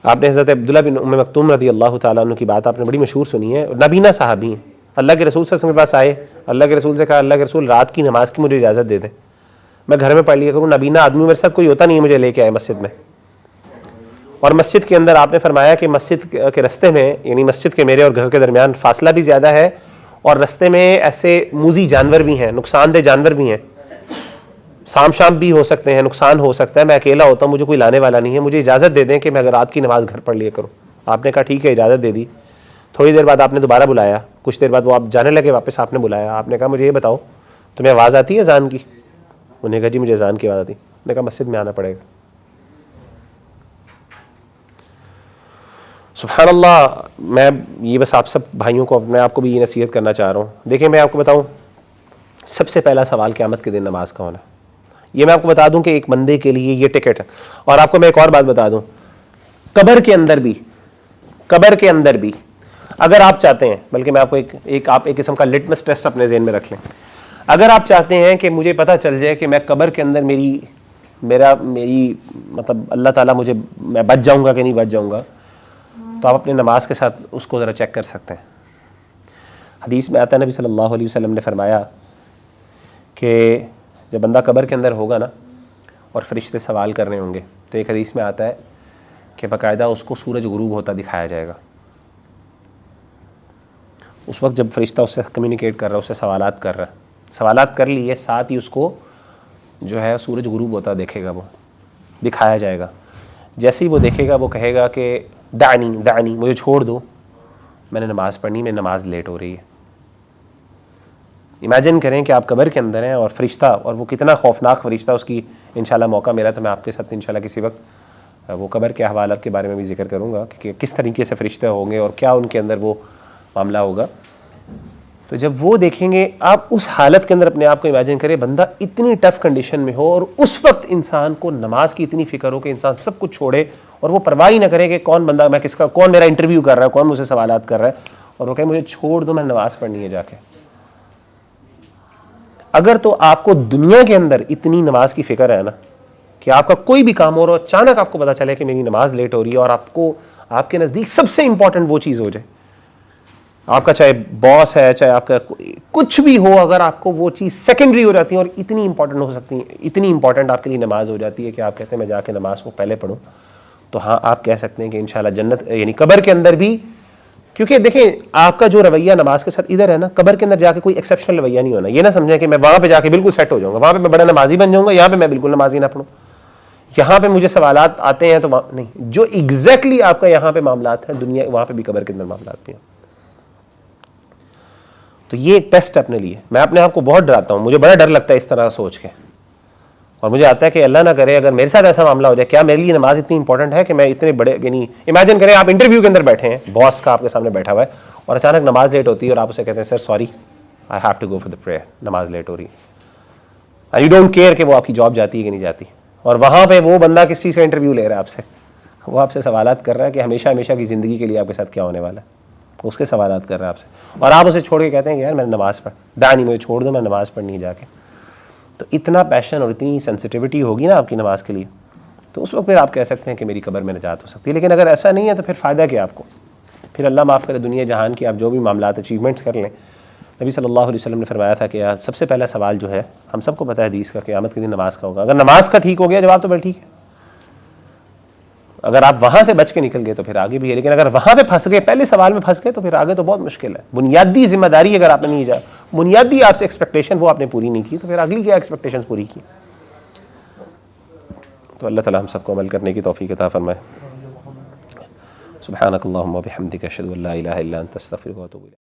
آپ نے حضرت عبداللہ بن ام مکتوم رضی اللہ تعالیٰ عنہ کی بات آپ نے بڑی مشہور سنی ہے, نبینا صحابی ہیں. اللہ کے رسول صلی اللہ علیہ وسلم کے پاس آئے, اللہ کے رسول سے کہا اللہ کے رسول رات کی نماز کی مجھے اجازت دے دیں, میں گھر میں پڑھ لیا کروں. نبینا آدمی میرے ساتھ کوئی ہوتا نہیں ہے, مجھے لے کے آئے مسجد میں. اور مسجد کے اندر آپ نے فرمایا کہ مسجد کے رستے میں, یعنی مسجد کے میرے اور گھر کے درمیان فاصلہ بھی زیادہ ہے, اور رستے میں ایسے موذی جانور بھی ہیں, نقصان دہ جانور بھی ہیں, سام شام بھی ہو سکتے ہیں, نقصان ہو سکتا ہے. میں اکیلا ہوتا ہوں, مجھے کوئی لانے والا نہیں ہے, مجھے اجازت دے دیں کہ میں اگر رات کی نماز گھر پڑھ لیا کروں. آپ نے کہا ٹھیک ہے, اجازت دے دی. تھوڑی دیر بعد آپ نے دوبارہ بلایا, کچھ دیر بعد وہ آپ جانے لگے, واپس آپ نے بلایا. آپ نے کہا مجھے یہ بتاؤ تمہیں آواز آتی ہے اذان کی؟ انہوں نے کہا جی مجھے اذان کی آواز آتی. میں نے کہا مسجد میں آنا پڑے گا. سبحان اللہ. میں یہ بس آپ سب بھائیوں کو, میں آپ کو بھی یہ نصیحت کرنا چاہ رہا ہوں. دیکھیں میں آپ کو بتاؤں, سب سے پہلا سوال قیامت کے دن نماز کا ہونا. یہ میں آپ کو بتا دوں کہ ایک بندے کے لیے یہ ٹکٹ ہے. اور آپ کو میں ایک اور بات بتا دوں, قبر کے اندر بھی اگر آپ چاہتے ہیں, بلکہ میں آپ کو ایک قسم کا لٹمس ٹیسٹ اپنے ذہن میں رکھ لیں. اگر آپ چاہتے ہیں کہ مجھے پتہ چل جائے کہ میں قبر کے اندر میری مطلب اللہ تعالیٰ میں بچ جاؤں گا کہ نہیں بچ جاؤں گا, تو آپ اپنے نماز کے ساتھ اس کو ذرا چیک کر سکتے ہیں. حدیث میں آتا ہے نبی صلی اللہ علیہ وسلم نے فرمایا کہ جب بندہ قبر کے اندر ہوگا نا اور فرشتے سوال کر رہے ہوں گے, تو ایک حدیث میں آتا ہے کہ باقاعدہ اس کو سورج غروب ہوتا دکھایا جائے گا. اس وقت جب فرشتہ اس سے کمیونیکیٹ کر رہا ہے, اس سے سوالات کر رہا ہے, سوالات کر لیے, ساتھ ہی اس کو جو ہے سورج غروب ہوتا دیکھے گا, وہ دکھایا جائے گا. جیسے ہی وہ دیکھے گا وہ کہے گا کہ دعنی دعنی، مجھے چھوڑ دو، میں نے نماز پڑھنی، میری نماز لیٹ ہو رہی ہے. امیجن کریں کہ آپ قبر کے اندر ہیں اور فرشتہ، اور وہ کتنا خوفناک فرشتہ، اس کی انشاءاللہ موقع ملا تو میں آپ کے ساتھ انشاءاللہ کسی وقت وہ قبر کے حوالات کے بارے میں بھی ذکر کروں گا کہ کس طریقے سے فرشتے ہوں گے اور کیا ان کے اندر وہ معاملہ ہوگا. تو جب وہ دیکھیں گے، آپ اس حالت کے اندر اپنے آپ کو امیجن کریں، بندہ اتنی ٹف کنڈیشن میں ہو اور اس وقت انسان کو نماز کی اتنی فکر ہو کہ انسان سب کچھ چھوڑے اور وہ پرواہ ہی نہ کرے کہ کون بندہ، میں کس کا، کون میرا انٹرویو کر رہا ہے، کون مجھ سے سوالات کر رہا ہے، اور وہ کہے مجھے چھوڑ دو، میں نماز پڑھنی ہے جا کے. اگر تو آپ کو دنیا کے اندر اتنی نماز کی فکر ہے نا کہ آپ کا کوئی بھی کام ہو رہا ہو، اچانک آپ کو پتا چلے کہ میری نماز لیٹ ہو رہی ہے، اور آپ کو آپ کے نزدیک سب سے امپورٹنٹ وہ چیز ہو جائے، آپ کا چاہے باس ہے، چاہے آپ کا کچھ بھی ہو، اگر آپ کو وہ چیز سیکنڈری ہو جاتی ہے اور اتنی امپورٹنٹ ہو سکتی ہے، اتنی امپورٹنٹ آپ کے لیے نماز ہو جاتی ہے کہ آپ کہتے ہیں میں جا کے نماز کو پہلے پڑھوں، تو ہاں آپ کہہ سکتے ہیں کہ انشاءاللہ جنت، یعنی قبر کے اندر بھی، کیونکہ دیکھیں آپ کا جو رویہ نماز کے ساتھ ادھر ہے نا، قبر کے اندر جا کے کوئی ایکسیپشنل رویہ نہیں ہونا. یہ نہ سمجھیں کہ میں وہاں پہ جا کے بالکل سیٹ ہو جاؤں گا، وہاں پہ میں بڑا نمازی بن جاؤں گا، یہاں پہ میں بالکل نمازی نہ پڑھوں، یہاں پہ مجھے سوالات آتے ہیں تو نہیں، جو ایگزیکٹلی آپ کا یہاں پہ معاملات ہیں دنیا، وہاں پہ بھی قبر کے اندر معاملات بھی ہیں. تو یہ ایک ٹیسٹ اپنے لیے. میں اپنے آپ کو بہت ڈراتا ہوں، مجھے بڑا ڈر لگتا ہے اس طرح سوچ کے، اور مجھے آتا ہے کہ اللہ نہ کرے اگر میرے ساتھ ایسا معاملہ ہو جائے، کیا میرے لیے نماز اتنی امپورٹنٹ ہے کہ میں اتنے بڑے، یعنی امیجن کریں آپ انٹرویو کے اندر بیٹھے ہیں، باس کا آپ کے سامنے بیٹھا ہوا ہے، اور اچانک نماز لیٹ ہوتی ہے اور آپ اسے کہتے ہیں sir sorry I have to go for the prayer, نماز لیٹ ہو رہی ہے، اینڈ یو ڈونٹ کیئر کہ وہ آپ کی جاب جاتی ہے کہ نہیں جاتی. اور وہاں پہ وہ بندہ کس چیز کا انٹرویو لے رہا ہے آپ سے، وہ آپ سے سوالات کر رہا ہے کہ ہمیشہ ہمیشہ کی زندگی کے لیے آپ کے ساتھ کیا ہونے والا ہے، اس کے سوالات کر رہا ہے آپ سے، اور آپ اسے چھوڑ کے کہتے ہیں کہ یار میں نماز پڑھ، دانی مجھے چھوڑ دو، میں نماز پڑھنی ہے جا کے. تو اتنا پیشن اور اتنی سینسٹیوٹی ہوگی نا آپ کی نماز کے لیے، تو اس وقت پھر آپ کہہ سکتے ہیں کہ میری قبر میں نجات ہو سکتی ہے. لیکن اگر ایسا نہیں ہے تو پھر فائدہ کیا آپ کو، پھر اللہ معاف کرے دنیا جہان کی آپ جو بھی معاملات اچیومنٹس کر لیں. نبی صلی اللہ علیہ وسلم نے فرمایا تھا کہ سب سے پہلا سوال جو ہے، ہم سب کو پتہ ہے حدیث کا، قیامت کے دن نماز کا ہوگا. اگر نماز کا ٹھیک ہو گیا جواب تو بڑا ٹھیک ہے، اگر آپ وہاں سے بچ کے نکل گئے تو پھر آگے بھی ہے. لیکن اگر وہاں پہ پھنس گئے، پہلے سوال میں پھنس گئے، تو پھر آگے تو بہت مشکل ہے. بنیادی ذمہ داری اگر آپ نے نہیں جا، بنیادی آپ سے ایکسپیکٹیشن وہ آپ نے پوری نہیں کی، تو پھر اگلی کیا ایکسپیکٹیشن پوری کی. تو اللہ تعالی ہم سب کو عمل کرنے کی توفیق عطا فرمائے. سبحانک اللہم و بحمدک، اشہد ان لا الہ الا انت، استغفرک و اتوب الیک.